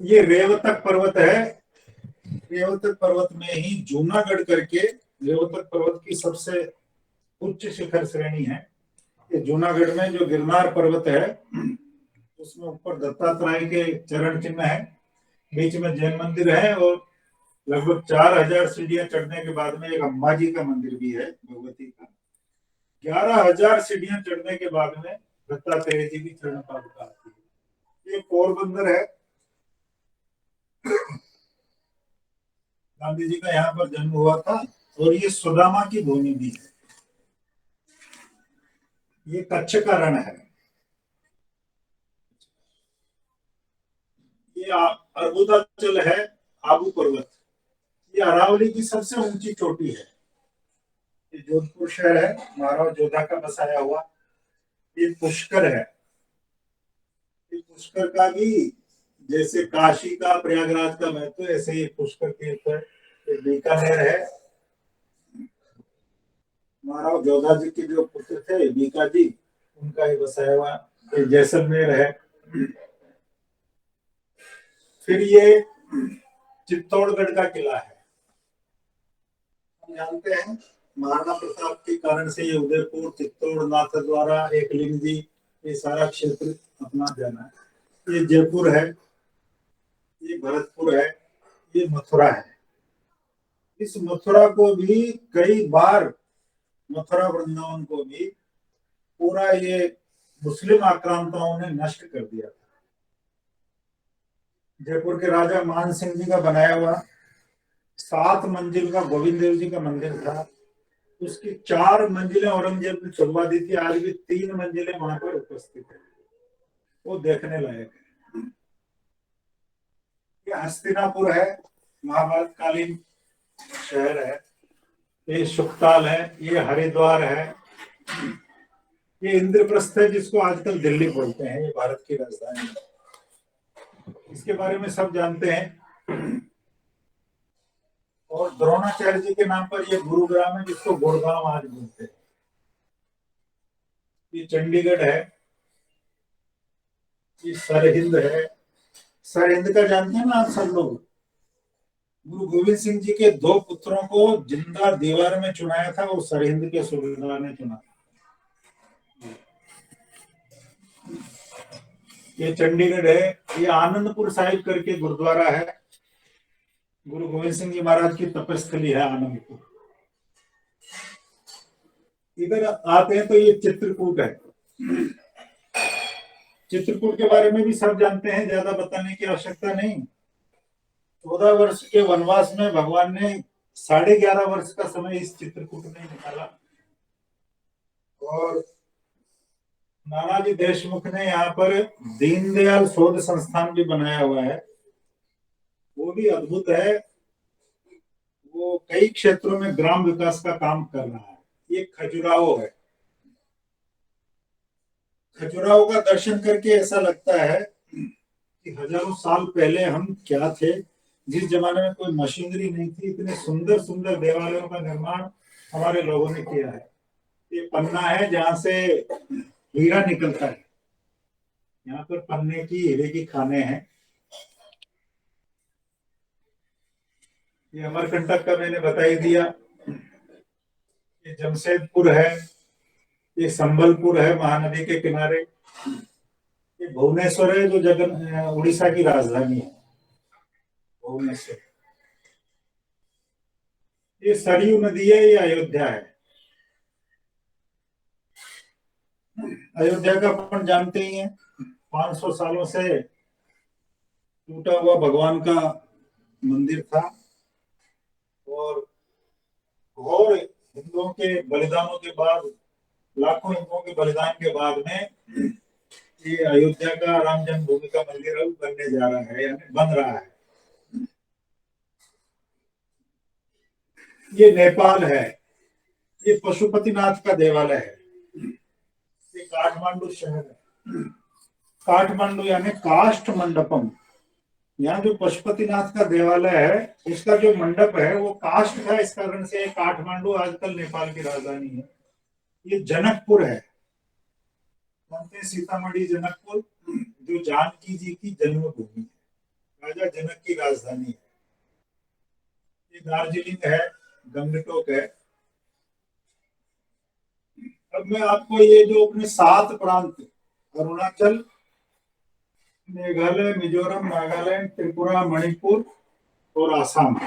S1: ये रेवतक पर्वत है, रेवतक पर्वत में ही जूनागढ़ करके, रेवतक पर्वत की सबसे उच्च शिखर श्रेणी है। ये जूनागढ़ में जो गिरनार पर्वत है, उसमें ऊपर दत्तात्रेय के चरण चिन्ह है, बीच में जैन मंदिर है, और लगभग 4000 सीढ़ियां चढ़ने के बाद में एक अम्बा जी का मंदिर भी है, भगवती का। 11,000 सीढ़ियां चढ़ने के बाद में दत्तात्रेय जी की चरण पादुका आती है। ये पोरबंदर है, गांधी जी का यहाँ पर जन्म हुआ था, और ये सुदामा की भूमि भी है। ये कच्छ का रण है। ये अर्बुदाचल है, आबू पर्वत। ये अरावली की सबसे ऊंची चोटी है। ये जोधपुर शहर है, महाराज जोधा का बसाया हुआ। ये पुष्कर है। ये पुष्कर का भी, जैसे काशी का प्रयागराज का महत्व, ऐसे ही पुष्कर तीर्थ है। ये बीकानेर है, महाराज जोधा जी के जो पुत्र थे बीका जी, उनका ही बसाया हुआ। ये जैसलमेर है। फिर ये चित्तौड़गढ़ का किला है। हम जानते हैं महाराणा प्रताप के कारण से ये उदयपुर, चित्तौड़, नाथ द्वारा, एकलिंग जी, ये सारा क्षेत्र अपना जाना है। ये जयपुर है, ये भरतपुर है, ये मथुरा है। इस मथुरा को भी कई बार, मथुरा वृंदावन को भी पूरा ये मुस्लिम आक्रांताओं ने नष्ट कर दिया था। जयपुर के राजा मान सिंह जी का बनाया हुआ 7 मंजिल का गोविंद देव जी का मंदिर था, उसकी 4 मंजिलें औरंगजेब ने छुड़वा दी थी। आज भी 3 मंजिलें वहां पर उपस्थित है, वो देखने लायक है। ये हस्तिनापुर है, महाभारत कालीन शहर है। ये सुखताल है, ये हरिद्वार है। ये इंद्रप्रस्थ है, जिसको आजकल दिल्ली बोलते हैं, ये भारत की राजधानी है। इसके बारे में सब जानते हैं। और द्रोणाचार्य जी के नाम पर ये गुरुग्राम है, जिसको गुड़गांव आज बोलते हैं। ये चंडीगढ़ है, ये सरहिंद है। सरहिंद का जानते हैं ना आप सब लोग? गुरु गोविंद सिंह जी के दो पुत्रों को जिंदा दीवार में चुनाया था, वो सरहिंद के सूबेदार ने चुना। ये चंडीगढ़ है। ये आनंदपुर साहिब करके गुरुद्वारा है, गुरु गोविंद सिंह जी महाराज की तपस्थली है आनंदपुर। इधर आते हैं तो ये चित्रकूट है। चित्रकूट के बारे में भी सब जानते हैं, ज्यादा बताने की आवश्यकता नहीं। 14 वर्ष के वनवास में भगवान ने 11.5 वर्ष का समय इस चित्रकूट में निकाला। और नानाजी देशमुख ने यहाँ पर दीनदयाल शोध संस्थान भी बनाया हुआ है, वो भी अद्भुत है। वो कई क्षेत्रों में ग्राम विकास का काम कर रहा है। ये खजुराहो है। खजुराहो का दर्शन करके ऐसा लगता है कि हजारों साल पहले हम क्या थे, जिस जमाने में कोई मशीनरी नहीं थी, इतने सुंदर सुंदर देवालयों का निर्माण हमारे लोगों ने किया है। ये पन्ना है जहां से हीरा निकलता है। यहाँ पर पन्ने की, हीरे की खाने हैं। ये अमरकंटक का मैंने बता ही दिया। ये जमशेदपुर है। ये संबलपुर है महानदी के किनारे। ये भुवनेश्वर है, जो जगन उड़ीसा की राजधानी है, भुवनेश्वर। ये सरयू नदी है। ये अयोध्या है। अयोध्या का अपन जानते ही हैं, 500 सालों से टूटा हुआ भगवान का मंदिर था। और घोर हिंदुओं के बलिदानों के बाद, लाखों हिंदुओं के बलिदान के बाद में ये अयोध्या का राम जन्मभूमि का मंदिर अब बनने जा रहा है, यानी बन रहा है। ये नेपाल है। ये पशुपतिनाथ का देवालय है। ये काठमांडू शहर है। काठमांडू यानी काष्ठ मंडपम। यहाँ जो पशुपतिनाथ का देवालय है, इसका जो मंडप है वो काष्ठ का, इस कारण से काठमांडू आजकल नेपाल की राजधानी है। ये जनकपुर है। जानते हैं सीतामढ़ी जनकपुर, जो जानकी जी की जन्मभूमि है, राजा जनक की राजधानी है। ये दार्जिलिंग है, गंगटोक है। अब मैं आपको ये जो अपने 7 प्रांत, अरुणाचल, मेघालय, मिजोरम, नागालैंड, त्रिपुरा, मणिपुर और आसाम,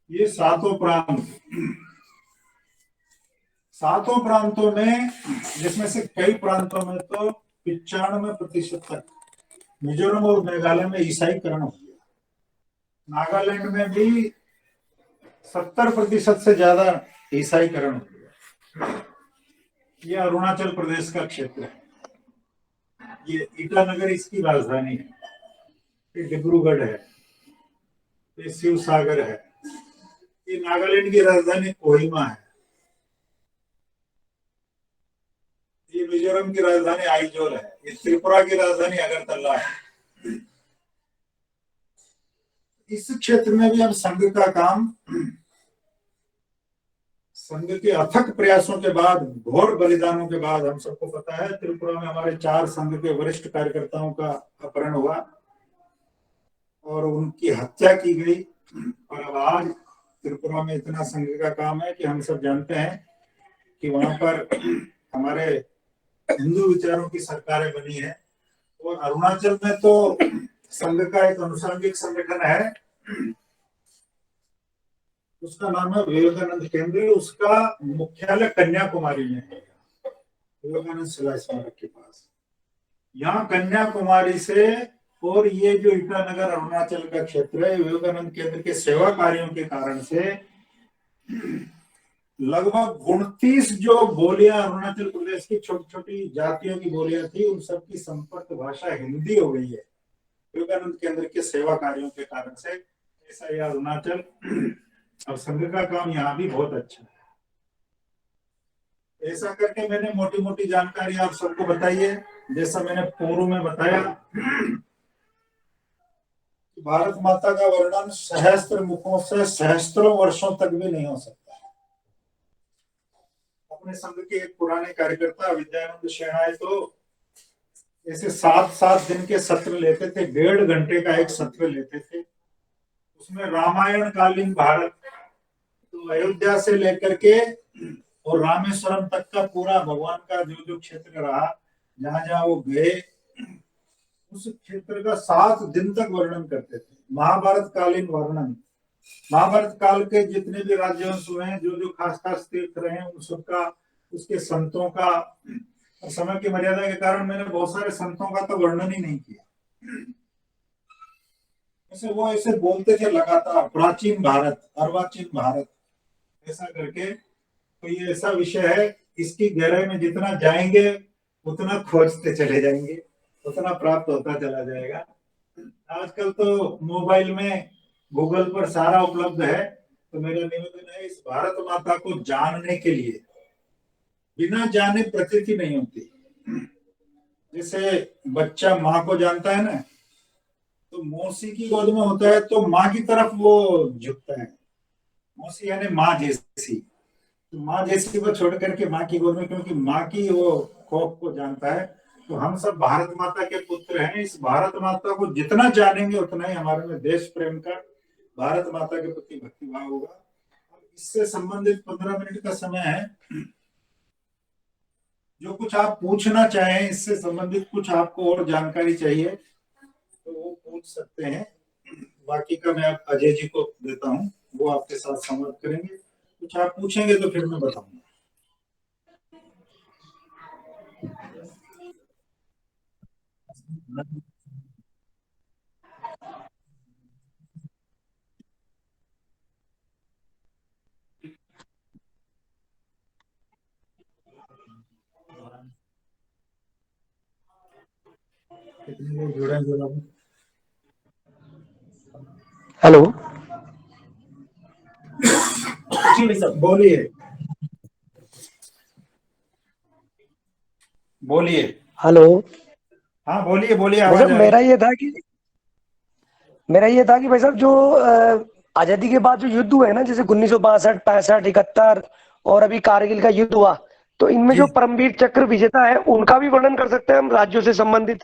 S1: ये सातों प्रांतों में, जिसमें से कई प्रांतों में तो 95% तक, मिजोरम और मेघालय में ईसाईकरण हो गया। नागालैंड में भी 70% से ज्यादा ईसाईकरण हो गया। ये अरुणाचल प्रदेश का क्षेत्र है। ये ईटानगर इसकी राजधानी है। ये डिब्रूगढ़ है। ये शिव सागर है। ये नागालैंड की राजधानी कोहिमा है। ये मिजोरम की राजधानी आइजोल है। ये त्रिपुरा की राजधानी अगरतला है। इस क्षेत्र में भी हम संघ का काम, संघ के अथक प्रयासों के बाद, घोर बलिदानों के बाद, हम सबको पता है त्रिपुरा में हमारे 4 संघ के वरिष्ठ कार्यकर्ताओं का अपहरण हुआ और उनकी हत्या की गई। और अब आज त्रिपुरा में इतना संघ का काम है कि हम सब जानते हैं कि वहां पर हमारे हिंदू विचारों की सरकारें बनी है। और अरुणाचल में तो संघ का एक अनुषंगिक संगठन है, उसका नाम है विवेकानंद केंद्र। उसका मुख्यालय कन्याकुमारी में है, विवेकानंद शिला स्मारक के पास। यहाँ कन्याकुमारी से, और ये जो ईटानगर अरुणाचल का क्षेत्र है, विवेकानंद केंद्र के सेवा कार्यों के कारण से लगभग 29 जो बोलियां अरुणाचल प्रदेश की छोटी छोटी जातियों की बोलियां थी, उन सबकी संपर्क भाषा हिंदी हो गई है विवेकानंद केंद्र के सेवा कार्यों के कारण से। ऐसा यह अरुणाचल, अब संघ का काम यहाँ भी बहुत अच्छा है। ऐसा करके मैंने मोटी मोटी जानकारी आप सबको बताई है। जैसा मैंने पूर्व में बताया, भारत माता का वर्णन सहस्त्र मुखों से सहस्त्रों वर्षों तक भी नहीं हो सकता। अपने संघ के एक पुराने कार्यकर्ता विद्यानंद शहनाई तो ऐसे 7-7 दिन के सत्र लेते थे, 1.5 घंटे का एक सत्र लेते थे। उसमें रामायण कालीन भारत, तो अयोध्या से लेकर के और रामेश्वरम तक का पूरा भगवान का जो जो क्षेत्र रहा, जहां जहां वो गए, उस क्षेत्र का 7 दिन तक वर्णन करते थे, महाभारत कालीन वर्णन। महाभारत काल के जितने भी राज्यवंश हुए हैं, जो जो खास खास तीर्थ रहे हैं, उन सबका, उसके संतों का, समय की मर्यादा के कारण मैंने बहुत सारे संतों का तो वर्णन ही नहीं किया। ऐसे वो ऐसे बोलते थे लगातार, प्राचीन भारत, अर्वाचीन भारत, ऐसा करके। तो ये ऐसा विषय है, इसकी गहराई में जितना जाएंगे उतना खोजते चले जाएंगे, उतना प्राप्त होता चला जाएगा। आजकल तो मोबाइल में, गूगल पर सारा उपलब्ध है। तो मेरा निवेदन है, इस भारत माता को जानने के लिए बिना जाने प्रतीति नहीं होती। जैसे बच्चा माँ को जानता है ना, तो मौसी की गोद में होता है तो माँ की तरफ वो झुकता है। मौसी यानी माँ जैसी, तो माँ जैसी को छोड़ करके माँ की गोद में, क्योंकि माँ की वो खौफ को जानता है। तो हम सब भारत माता के पुत्र हैं। इस भारत माता को जितना जानेंगे उतना ही हमारे में देश प्रेम का, भारत माता के प्रति भक्ति भाव होगा। इससे संबंधित 15 मिनट का समय है। जो कुछ आप पूछना चाहें, इससे संबंधित कुछ आपको और जानकारी चाहिए तो वो पूछ सकते हैं। बाकी का मैं आप अजय जी को देता हूँ, वो आपके साथ संवाद करेंगे। कुछ आप पूछेंगे तो फिर मैं बताऊंगा। कितने लोग जुड़े हैं जरा?
S2: हेलो।
S1: बोलिए, बोलिए।
S2: हेलो।
S1: हाँ बोलिए, बोलिए,
S2: भाई
S1: आवाज
S2: साहब
S1: आ रही
S2: मेरा ये था कि भाई साहब जो आजादी के बाद जो युद्ध हुए ना, जैसे 1962, 65, 71 और अभी कारगिल का युद्ध हुआ, तो इनमें
S1: जी।
S2: जो परमवीर चक्र विजेता है उनका भी वर्णन कर सकते हैं हम, राज्यों से संबंधित।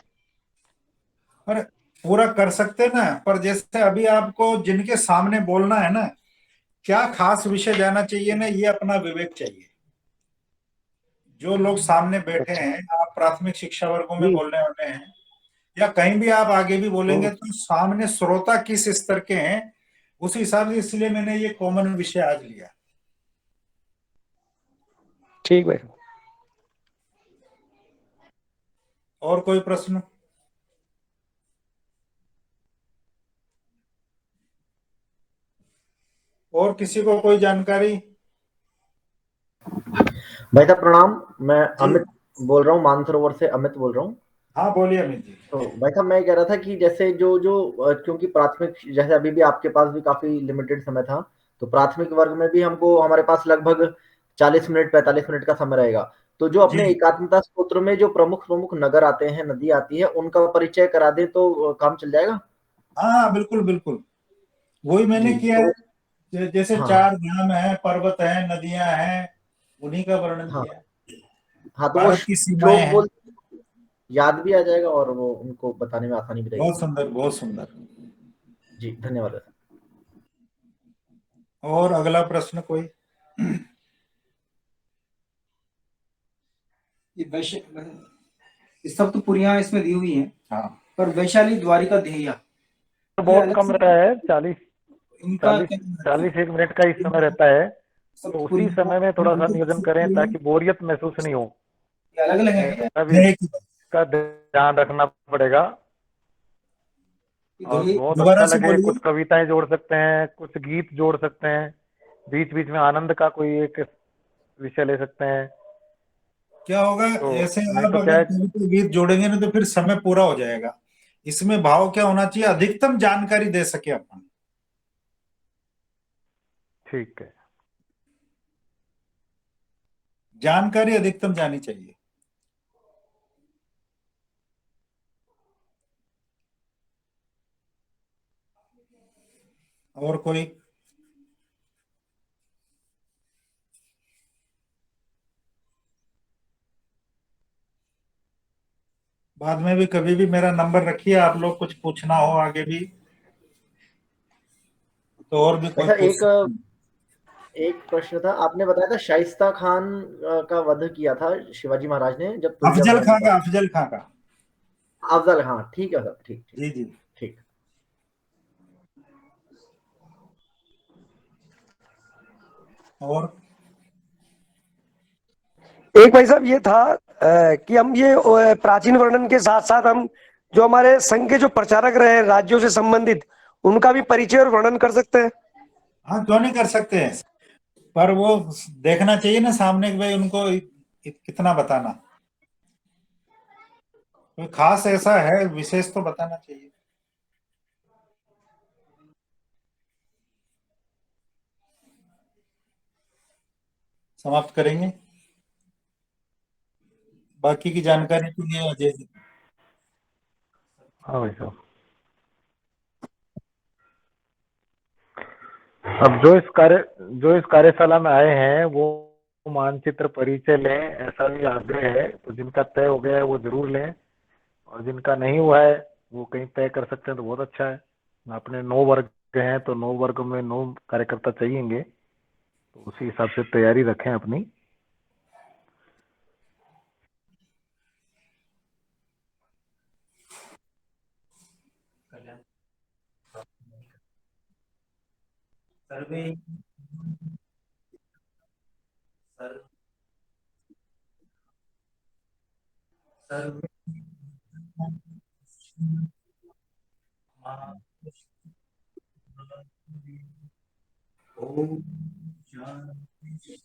S1: पर पूरा कर सकते ना, पर जैसे अभी आपको जिनके सामने बोलना है ना, क्या खास विषय जाना चाहिए ना, ये अपना विवेक चाहिए। जो लोग सामने बैठे
S2: अच्छा।
S1: हैं, आप प्राथमिक शिक्षा वर्गों में
S2: जी।
S1: बोलने वाले हैं या कहीं भी आप आगे भी बोलेंगे,
S2: हम्म।
S1: तो सामने श्रोता किस स्तर के हैं, उस हिसाब से, इसलिए मैंने ये कॉमन विषय आज लिया।
S2: ठीक भाई।
S1: और कोई प्रश्न? और किसी को कोई जानकारी?
S3: भाई साहब प्रणाम। मैं
S1: जी।
S3: अमित बोल रहा हूँ, मानसरोवर से अमित बोल रहा हूँ।
S1: हाँ बोलिए अमित जी।
S3: तो भाई साहब मैं कह रहा था कि जैसे जो जो क्योंकि प्राथमिक, जैसे अभी भी आपके पास भी काफी लिमिटेड समय था, तो प्राथमिक वर्ग में भी हमको, हमारे पास लगभग 40 मिनट 45 मिनट का समय रहेगा। तो जो
S1: जी।
S3: अपने एकात्मता स्तोत्र में जो प्रमुख प्रमुख नगर आते हैं, नदी आती है, उनका परिचय करा दें तो काम चल जाएगा।
S1: हाँ हाँ, बिल्कुल बिल्कुल, वही मैंने
S3: जी
S1: किया है।
S3: तो
S1: जैसे
S3: हाँ हाँ
S1: 4 धाम है, पर्वत है, नदियां हैं, उन्हीं का वर्णन
S3: हाँ।
S1: किया है।
S3: हाँ तो वो
S1: भारत की सीमाएं
S3: श्लोक
S1: हैं।
S3: बोल, याद भी आ जाएगा और वो उनको बताने में आसानी भी रहेगी।
S1: बहुत सुंदर, बहुत सुंदर।
S3: जी धन्यवाद।
S1: और अगला प्रश्न कोई?
S4: ये वैश्य ये सब तो पुरियां इसमें दी हुई हैं,
S1: हाँ।
S4: पर वैशाली द्वारिका धेया
S2: तो
S4: ये
S2: बहुत
S4: अलग
S2: कम
S4: से,
S2: रहता है, 40,
S4: इनका
S2: 40,
S4: क्या महत्व
S2: 40 एक मिनट का ही समय रहता है। तो
S4: सप्तपुरी
S2: उसी समय में थोड़ा सा नियोजन करें
S4: ये
S2: ताकि बोरियत महसूस नहीं हो।
S4: अलग अलग है।
S2: ऐसा भी
S1: एक
S2: इसका ध्यान रखना पड़ेगा।
S4: ये
S2: और
S4: धेय
S2: बहुत अच्छा
S1: दोबारा से
S2: लगे, कुछ
S1: बोलिए।
S2: कविताएं जोड़ सकते हैं, कुछ गीत जोड़ सकते हैं, बीच बीच में आनंद का कोई एक विषय ले सकते हैं।
S1: क्या होगा,
S2: तो
S1: ऐसे
S2: नहीं
S1: आप
S2: तो क्या
S1: अगर
S2: है।
S1: कभी कोई गीत जोड़ेंगे ना, तो फिर समय पूरा हो जाएगा। इसमें भाव क्या होना चाहिए, अधिकतम जानकारी दे सके अपन।
S2: ठीक है।
S1: जानकारी अधिकतम जानी चाहिए। और कोई? बाद में भी कभी भी मेरा नंबर रखिए, आप लोग कुछ पूछना हो आगे भी। तो और भी कोई
S3: अच्छा,
S1: पूछ
S3: एक
S1: सकते हैं।
S3: एक प्रश्न था, आपने बताया था शाइस्ता खान का वध किया था शिवाजी महाराज ने जब तुंगजा
S1: अफजल
S3: महाराज के
S1: खां का,
S3: पास।
S1: अफजल खां का।
S3: अफजल, हाँ ठीक है सर, ठीक ठीक
S1: जी जी।
S3: ठीक।
S1: और
S2: एक भाई साहब ये था कि हम ये प्राचीन वर्णन के साथ साथ हम जो हमारे संघ के जो प्रचारक रहे हैं राज्यों से संबंधित, उनका भी परिचय और वर्णन कर सकते हैं।
S1: हाँ, क्यों नहीं कर सकते हैं, पर वो देखना चाहिए ना सामने कि भाई उनको कितना बताना, कोई खास ऐसा है विशेष तो बताना चाहिए। समाप्त करेंगे, बाकी की जानकारी के लिए अजय जी।
S5: हाँ भाई साहब। अब जो इस कार्यशाला में आए हैं वो मानचित्र परिचय लें, ऐसा भी आग्रह है। तो जिनका तय हो गया है वो जरूर लें, और जिनका नहीं हुआ है वो कहीं तय कर सकते हैं तो बहुत अच्छा है। अपने 9 वर्ग हैं तो 9 वर्ग में 9 कार्यकर्ता चाहिएंगे, तो उसी हिसाब से तैयारी रखें अपनी।
S1: सर्वे सर्वे ओम शांति।